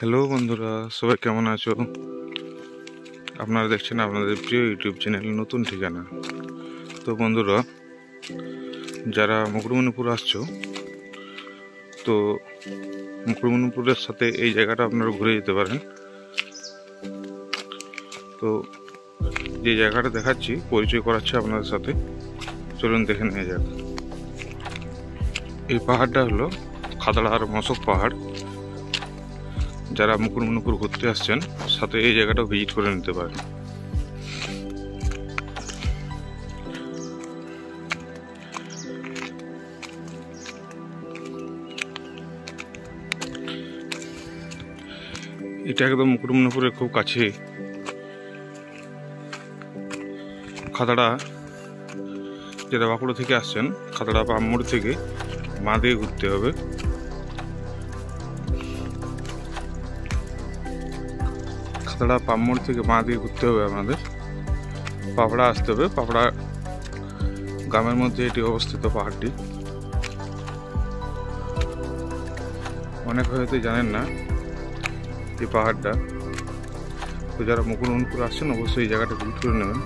Hello বন্ধুরা, সবাই কেমন আছো? আপনারা দেখছেন আপনাদের প্রিয় ইউটিউব চ্যানেল নতুন ঠিকানা। তো বন্ধুরা, যারা মুকুটমণিপুর আসছো, তো মুকুটমণিপুরের সাথে এই জায়গাটা আপনারা ঘুরে যেতে পারেন। তো যে জায়গাটা দেখাচ্ছি, পরিচয় করাচ্ছি আপনাদের সাথে, চলুন দেখে নিয়ে যাক। এই পাহাড়টা হলো খাতড়া আর মশক পাহাড়। যারা মুকুটমণিপুর ঘুরতে আসছেন, সাথে এই জায়গাটাও ভিজিট করে নিতে পারেন। এটা একদম মুকুটমণিপুরের খুব কাছে। খাতড়া, যারা বাঁকুড়া থেকে আসছেন, খাতড়া পামমোড় থেকে বাঁ দিয়ে ঘুরতে হবে। খাতড়া পামমোড় থেকে বাঁ দিয়ে ঘুরতে হবে আপনাদের। পাপড়া আসতে হবে। পাপড়া গ্রামের মধ্যে এটি অবস্থিত পাহাড়টি। অনেক হয়তো জানেন না এই পাহাড়টা। তো যারা মুকুটমণিপুর আসছেন, অবশ্যই এই জায়গাটা ভিজিট করে নেবেন।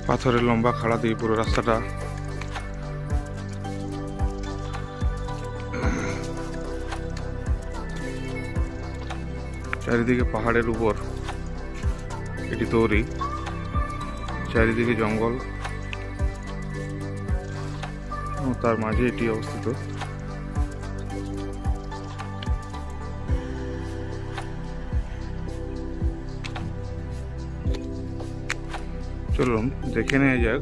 পাথরের লম্বা খাড়া দিয়ে পুরো রাস্তাটা। চারিদিকে পাহাড়ের উপর এটি তৈরি। চারিদিকে জঙ্গল, তার মাঝে এটি অবস্থিত। চলুন দেখে নেওয়া যাক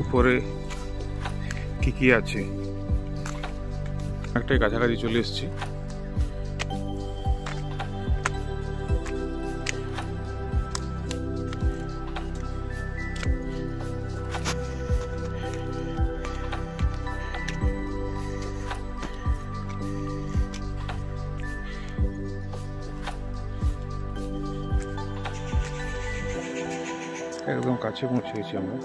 উপরে কি কি আছে। একটাই কাছাকাছি চলে এসেছি। একদম কাছে পৌঁছে গেছি আমরা।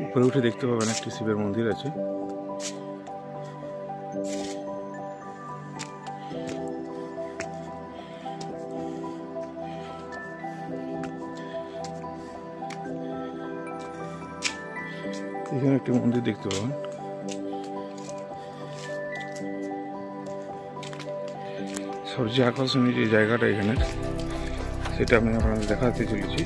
উপরে উঠে দেখতে পাবেন একটি শিবের মন্দির আছে। এখানে একটি মন্দির দেখতে পাবেন। সবচেয়ে আকর্ষণীয় যে জায়গাটা এখানে, সেটা আমি আপনাদের দেখাতে চলেছি।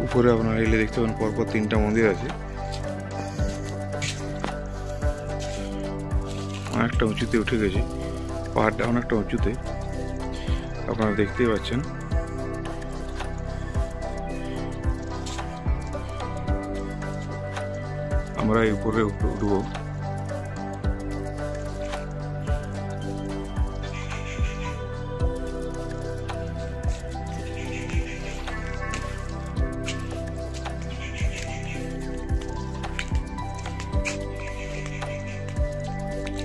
উপরে আপনারা এলে দেখতে পাবেন পরপর 3টা মন্দির আছে। অনেকটা উঁচুতে উঠে গেছে, পাহাড়টা অনেকটা উঁচুতে, আপনারা দেখতেই পাচ্ছেন। আমরা এই উপরে উঠবো।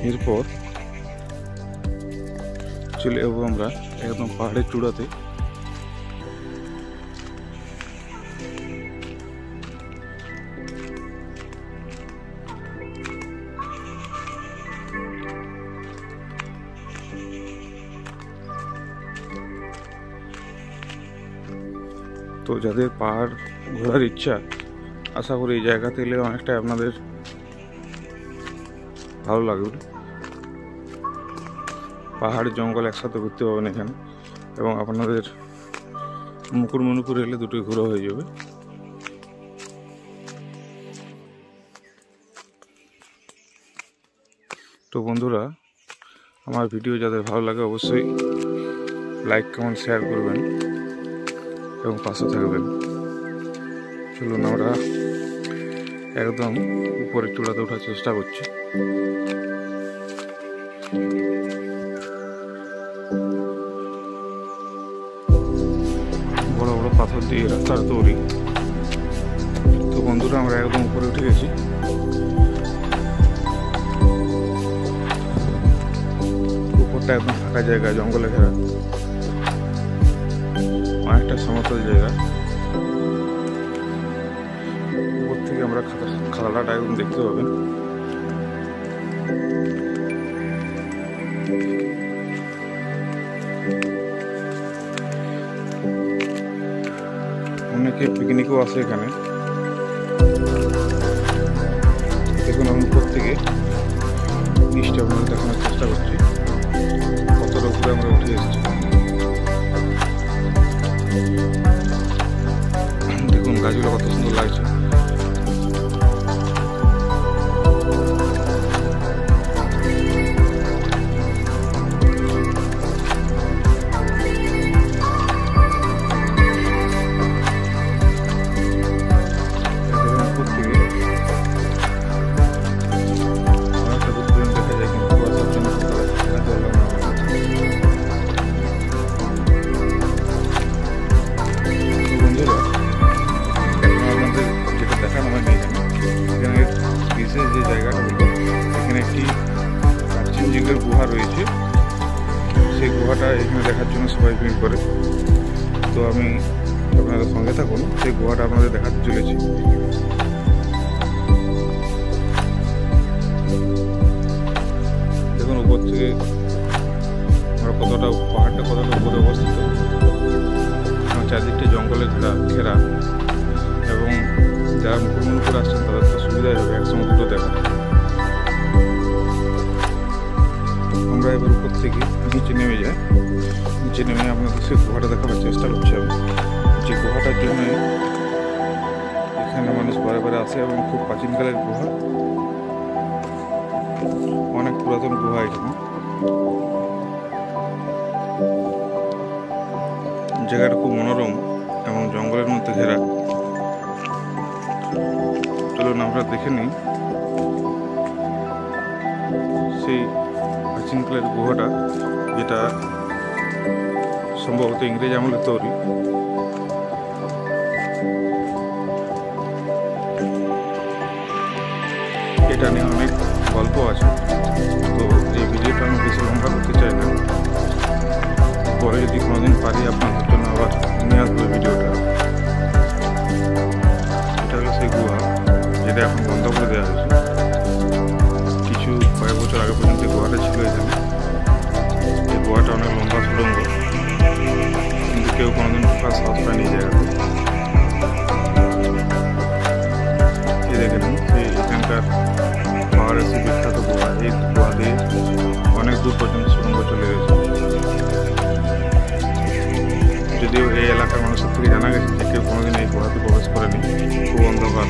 এরপর চলে যাবো আমরা একদম পাহাড়ের চূড়াতে। তো যাদের পাহাড় ঘোরার ইচ্ছা, আশা করি এই জায়গাতে এলে অনেকটাই আপনাদের ভালো লাগবে। পাহাড় জঙ্গল একসাথে ঘুরতে পাবেন এখানে, এবং আপনাদের মুকুটমণিপুর এলে দুটোই ঘোরা হয়ে যাবে। তো বন্ধুরা, আমার ভিডিও যাদের ভালো লাগে অবশ্যই লাইক কমেন্ট শেয়ার করবেন এবং পাশে থাকবেন। চলুন আমরা একদম উপরে চূড়াতে ওঠার চেষ্টা করছি। বড় বড় পাথর দিয়ে রাস্তার তৈরি। তো বন্ধুরা, আমরা একদম উপরে উঠে গেছি। একটা একদম ফাঁকা জায়গা, জঙ্গলে ঘেরা, অনেকটা সমতল জায়গা। উপর থেকে আমরা খাদাটা একদম দেখতে পাবেন। অনেকে পিকনিকও আসে এখানে। দেখুন আমি উপর থেকে নিচটা আপনাদের দেখানোর চেষ্টা করছি, কতটা উপরে আমরা উঠে এসেছি। দেখুন গাছগুলো কত সুন্দর লাগছে। যে জায়গাটা হলো, এখানে একটি প্রাচীন যুগের গুহা রয়েছে। সেই গুহাটা এখানে দেখার জন্য সবাই ভিড় করে। তো আমি আপনাদের সঙ্গে থাকুন, সেই গুহাটা আপনাদের দেখাতে চলেছি। দেখুন উপর থেকে আমরা কতটা, পাহাড়টা কতটা উপরে অবস্থিত, চারদিকটা জঙ্গলে ঘেরা, এবং যারা মুকুটমণিপুর আসছেন তাদের তো সুবিধাই হবে একসঙ্গে দুটো দেখা। আমরা এবার উপর থেকে নিচে নেমে যাই। নিচে নেমে আপনাদের সেই গুহাটা দেখাবার চেষ্টা করছি আমি। যে গুহাটার জন্য এখানে মানুষ বারে বারে আসে, এবং খুব প্রাচীনকালের গুহা, অনেক পুরাতন গুহা এখানে। জায়গাটা খুব মনোরম এবং জঙ্গলের মধ্যে ঘেরা। চলুন আমরা দেখে নিই সেই প্রাচীনকালের গুহাটা, যেটা সম্ভবত ইংরেজ আমলের তৈরি। এটা নিয়ে অনেক গল্প আছে, তো এই ভিডিওটা আমি বেশি লম্বা করতে চাই না। পরে যদি কোনোদিন পারি আপনাদের জন্য আবার নিয়ে আসবো ভিডিওটা। এটা হলো সেই গুহা, যেটা এখন বন্ধ করে দেওয়া হয়েছে। কিছু কয়েক বছর আগে পর্যন্ত গুহাটা ছিল এখানে। এই গুহাটা অনেক লম্বা সুড়ঙ্গ, কিন্তু কেউ কোনোদিন ঢোকার সাহস পায়নি এই জায়গাতে। এই দেখে নিন সেই এখানকার পাহাড়ের সেই বিখ্যাত গুহা। এই গুহা দিয়ে অনেক দূর পর্যন্ত সুড়ঙ্গ চলে গেছে। যদিও এই এলাকার মানুষের থেকে জানা গেছে যে কেউ কোনোদিন এই গুহাতে প্রবেশ করেনি, খুব অন্ধকার।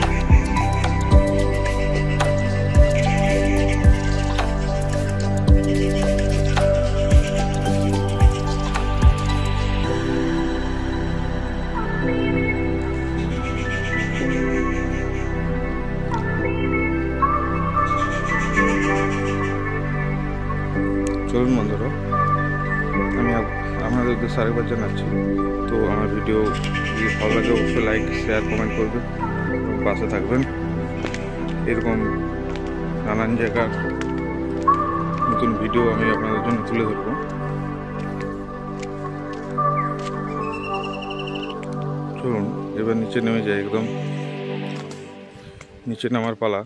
চলুন বন্ধুরা, আমি আপনাদের উদ্দেশ্যে আরেকবার জানাচ্ছি। তো আমার ভিডিও যদি ভালো লাগে অবশ্যই লাইক, শেয়ার, কমেন্ট করবেন, পাশে থাকবেন। এরকম নানান জায়গার নতুন ভিডিও আমি আপনাদের জন্য তুলে ধরবো। চলুন এবার নিচে নেমে যাই, একদম নিচে নামার পালা।